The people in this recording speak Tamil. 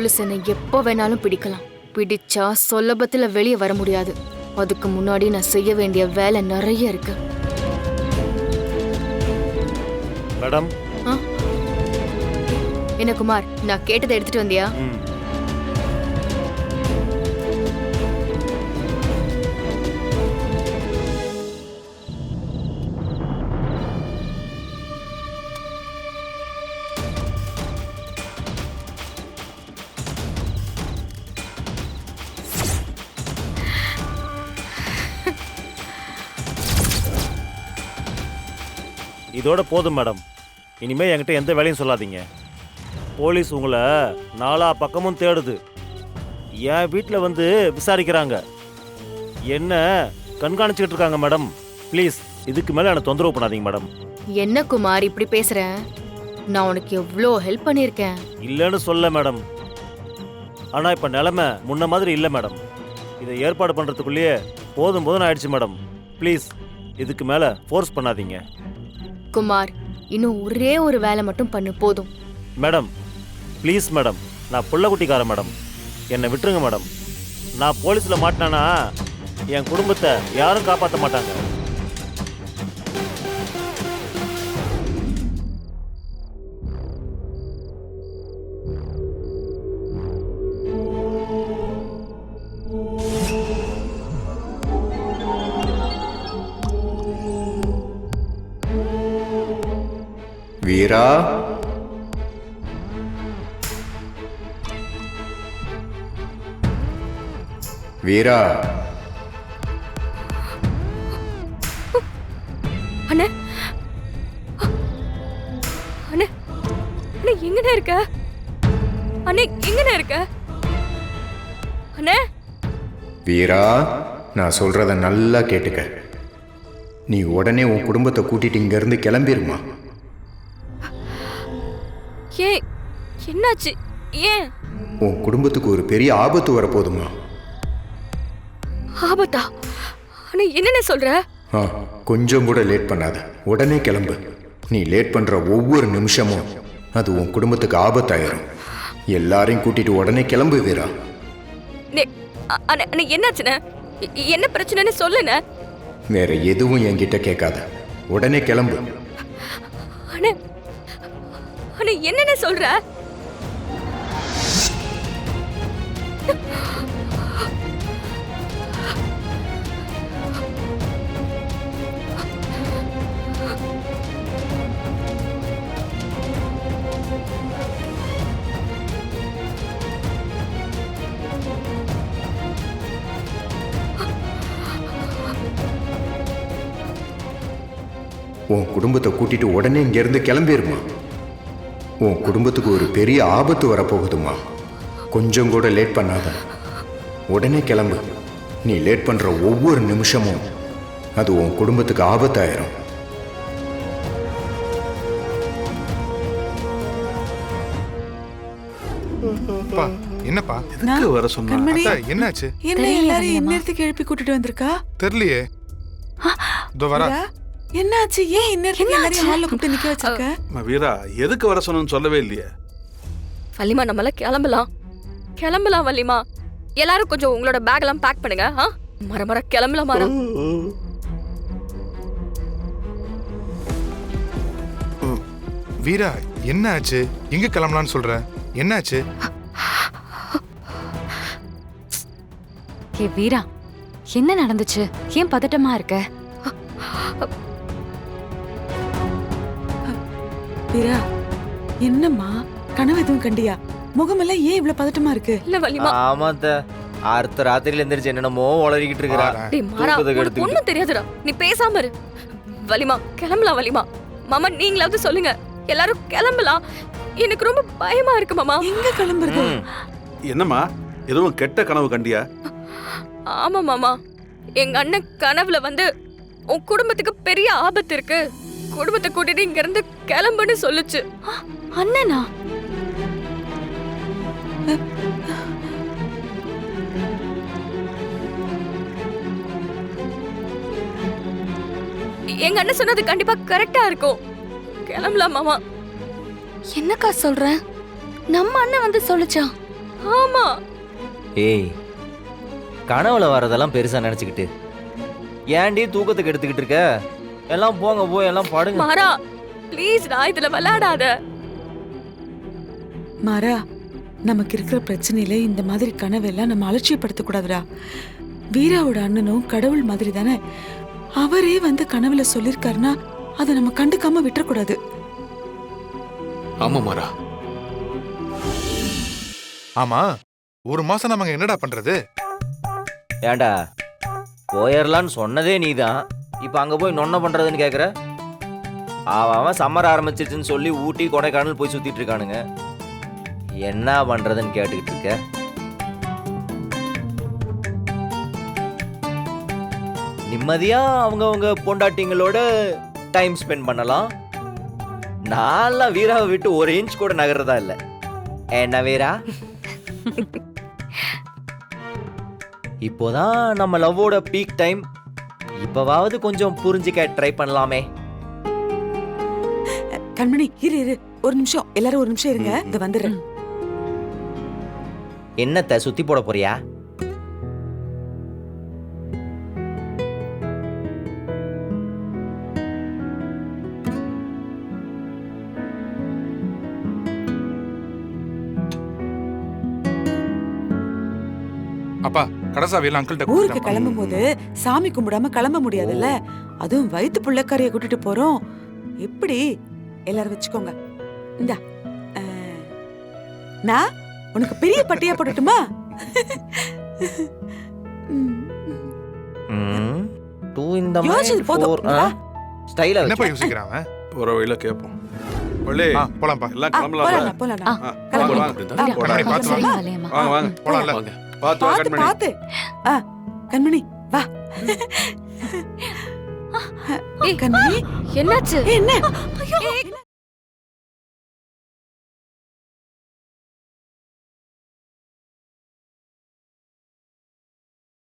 போலீஸ் என்னை எப்போ வேணாலும் பிடிக்கலாம். பிடிச்சா சுலபத்துல வெளியே வர முடியாது. அதுக்கு முன்னாடி நான் செய்ய வேண்டிய வேலை நிறைய இருக்கு. மேடம். என்ன குமார், நான் கேட்டதை எடுத்துட்டு வந்தியா? இதோட போதும் மேடம். இனிமே என்கிட்ட எந்த வேலையும் சொல்லாதீங்க. போலீஸ் உங்களை நாலா பக்கமும் தேடுது. என் வீட்டில் வந்து விசாரிக்கிறாங்க. என்ன கண்காணிச்சுக்கிட்டு இருக்காங்க மேடம். ப்ளீஸ் இதுக்கு மேலே எனக்கு தொந்தரவு பண்ணாதீங்க மேடம். என்ன குமார் இப்படி பேசுற? நான் உனக்கு எவ்வளோ ஹெல்ப் பண்ணியிருக்கேன். இல்லைன்னு சொல்ல மேடம். ஆனால் இப்போ நிலைமை முன்ன மாதிரி இல்லை மேடம். இதை ஏற்பாடு பண்ணுறதுக்குள்ளேயே போதும் ஆயிடுச்சு மேடம். ப்ளீஸ் இதுக்கு மேலே ஃபோர்ஸ் பண்ணாதீங்க. குமார், இன்னும் ஒரே ஒரு வேலை மட்டும் பண்ணு, போதும். மேடம் ப்ளீஸ் மேடம், நான் புள்ள குட்டிக்காரன் மேடம், என்னை விட்டுருங்க மேடம். நான் போலீஸில் மாட்டினானா என் குடும்பத்தை யாரும் காப்பாற்ற மாட்டாங்க. வீரா, வீரா. அண்ணே, அண்ணே, அண்ணே எங்கண்ணே இருக்க? அண்ணே எங்கண்ணே இருக்க? அண்ணே. வீரா, நான் சொல்றத நல்லா கேட்டுக்க. நீ உடனே உன் குடும்பத்தை கூட்டிட்டு இங்க இருந்து கிளம்பிருமா? ஏன், என்னாச்சு? ஏன்? உன் குடும்பத்துக்கு ஒரு பெரிய ஆபத்து வரப்போதுமா? ஆபத்தா? அண்ணே என்னென்ன சொல்ற? கொஞ்சம் கூட லேட் பண்ணாத, உடனே கிளம்பு. நீ லேட் பண்ற ஒவ்வொரு நிமிஷமும் அது உன் குடும்பத்துக்கு ஆபத்தாயிரும். எல்லாரையும் கூட்டிட்டு உடனே கிளம்பு வீரா. அண்ணே என்னாச்சுண்ணே? என்ன பிரச்சனைன்னு சொல்லுண்ணே. வேற எதுவும் என்கிட்ட கேட்காத, உடனே கிளம்பு. அண்ணே, அண்ணே என்னென்ன சொல்ற? உன் குடும்பத்தை கூட்டிட்டு உடனே இங்க இருந்து கிளம்பிருமா? உன் குடும்பத்துக்கு ஒரு பெரிய ஆபத்து வரப்போகுதுமா. கொஞ்சம் கூட லேட் பண்ணாத, உடனே கிளம்பு. நீ லேட் பண்ற ஒவ்வொரு நிமிஷமும் அது உன் குடும்பத்துக்கு ஆபத்தாயிரும். என்னப்பா வர சொன்னா? என்னாச்சு? என்ன எல்லாரும் இந்நேரத்துக்கு எழுப்பி கூட்டிட்டு வந்திருக்கா? தெரியலையே. இதோ வரா. என்னாச்சு? ஏன் இந்நேரத்துக்கு எல்லாரையும் ஹால்ல கூப்பிட்டு நிக்க வச்சிருக்க? வீரா எதுக்கு வர சொன்னு சொல்லவே இல்லையே. வள்ளிமா நம்மள கிளம்பலாம் வள்ளிமா. எல்லாரும் கொஞ்சம் உங்களோட பேக் எல்லாம் பேக் பண்ணுங்க. மர கிளம்பலாம் மர. வீரா என்ன ஆச்சு? எங்க கிளம்பலான்னு சொல்ற? என்னாச்சு? ஏ வீரா, என்ன நடந்துச்சு? ஏன் பதட்டமா இருக்க? வீரா, என்னம்மா கனவு எதுவும் கண்டியா? முகமெல்லாம் ஏன் இவ்வளவு பதட்டமா இருக்கு? இல்ல வள்ளிமா. ஆமாத்த, அடுத்த ராத்திரியில எந்திரிச்சு என்னமோ உளறிக்கிட்டு இருக்கா. டேய் மாறா, ஒண்ணும் தெரியாதுடா, நீ பேசாம இரு. வள்ளிமா கிளம்பலாம். வள்ளிமா மாமா நீங்களாவது சொல்லுங்க. எல்லாரும் கிளம்பலாம். எனக்கு ரொம்ப பயமா இருக்கு மாமா. எங்க கிளம்புறது? என்னம்மா, எதுவும் கெட்ட கனவு கண்டியா? ஆமா மாமா, எங்க அண்ணன் கனவுல வந்து உன் குடும்பத்துக்கு பெரிய ஆபத்து இருக்கு, குடும்பத்தை கூட்டிட்டு இங்க இருந்து கிளம்புன்னு சொல்லுச்சு. அண்ணனா? எங்க அண்ணன் சொன்னது கண்டிப்பா கரெக்டா இருக்கும். கிளம்பலாம் மாமா. என்னக்கா சொல்ற? நம்ம அண்ணன் வந்து சொல்லுச்சான்? ஆமா. ஏய், கனவுல வரதெல்லாம் பெருசா நினைச்சுக்கிட்டு ஏன்டி தூக்கத்துக்கு எடுத்துக்கிட்டு இருக்க? எல்லாம் போங்க, போய் எல்லாம் படுங்க. மாறா ப்ளீஸ்டா, இதுல விளையாடாத. மாறா, நமக்கு இருக்கிற பிரச்சனையில இந்த மாதிரி கனவெல்லாம் நம்ம அலட்சியப்படுத்த கூடாதுடா. வீராவோட அண்ணனும் கடவுள் மாதிரி தானே. அவரே வந்து கனவுல சொல்லிருக்காருன்னா அதை நம்ம கண்டுக்காம விட்டுறக்கூடாது. ஆமா மாறா. ஆமா, ஒரு மாசம் நம்ம என்னடா பண்றது? ஏண்டா, போயிடலான்னு சொன்னதே நீதான். இப்ப அங்க போய் நொன்ன பண்றதுன்னு கேக்குற? அவன் சம்மர் ஆரம்பிச்சிச்சுன்னு சொல்லி ஊட்டி கொடைக்கானல் போய் சுத்திட்டு இருக்கானுங்க. என்ன பண்றதுன்னு கேட்டுக்கிட்டு இருக்க? நிம்மதியா அவங்கவங்க பொண்டாட்டிங்களோட டைம் ஸ்பெண்ட் பண்ணலாம். நான்லாம் வீராவை விட்டு ஒரு இன்ச் கூட நகர்றதா இல்ல. என்ன வீரா? இப்போதான் நம்ம லவ்வோட பீக் டைம். இப்பவாவது கொஞ்சம் புரிஞ்சுக்க ட்ரை பண்ணலாமே. கண்மணி, இரு இரு ஒரு நிமிஷம், எல்லாரும் ஒரு நிமிஷம் இருங்க, இந்த வந்துடுறேன். என்னத்த சுத்தி போட போறியா? அப்பா, கடைசாவியெல்லாம் அங்கிள்கிட்ட ஊருக்கு கிளம்பும் போது சாமி கும்பிடாம கிளம்ப முடியாதுல்ல. அதுவும் வயித்து புள்ளக்காரிய கூட்டிட்டு போறோம். எப்படி எல்லாரும் வச்சுக்கோங்க. இந்தா, நான் உனக்கு பெரிய பட்டியா போடட்டுமா? யோசிச்சது போதும். ஸ்டைலா என்னப்பா யோசிக்கிறாங்க? போற வழியில கேட்போம். ஒல்லே, போலாம்ப்பா. எல்லாம் கிளம்பலாம். போலாம். கண்மணி, பார்த்து சரி, வாங்க. வலியம்மா. வாங்க. போலாம்ல. வாங்க. பார்த்து வா, பாத்து கண்மணி. பாத்து. கண்மணி வா. ஏய், கண்மணி, என்னாச்சு? என்ன? ஏய்,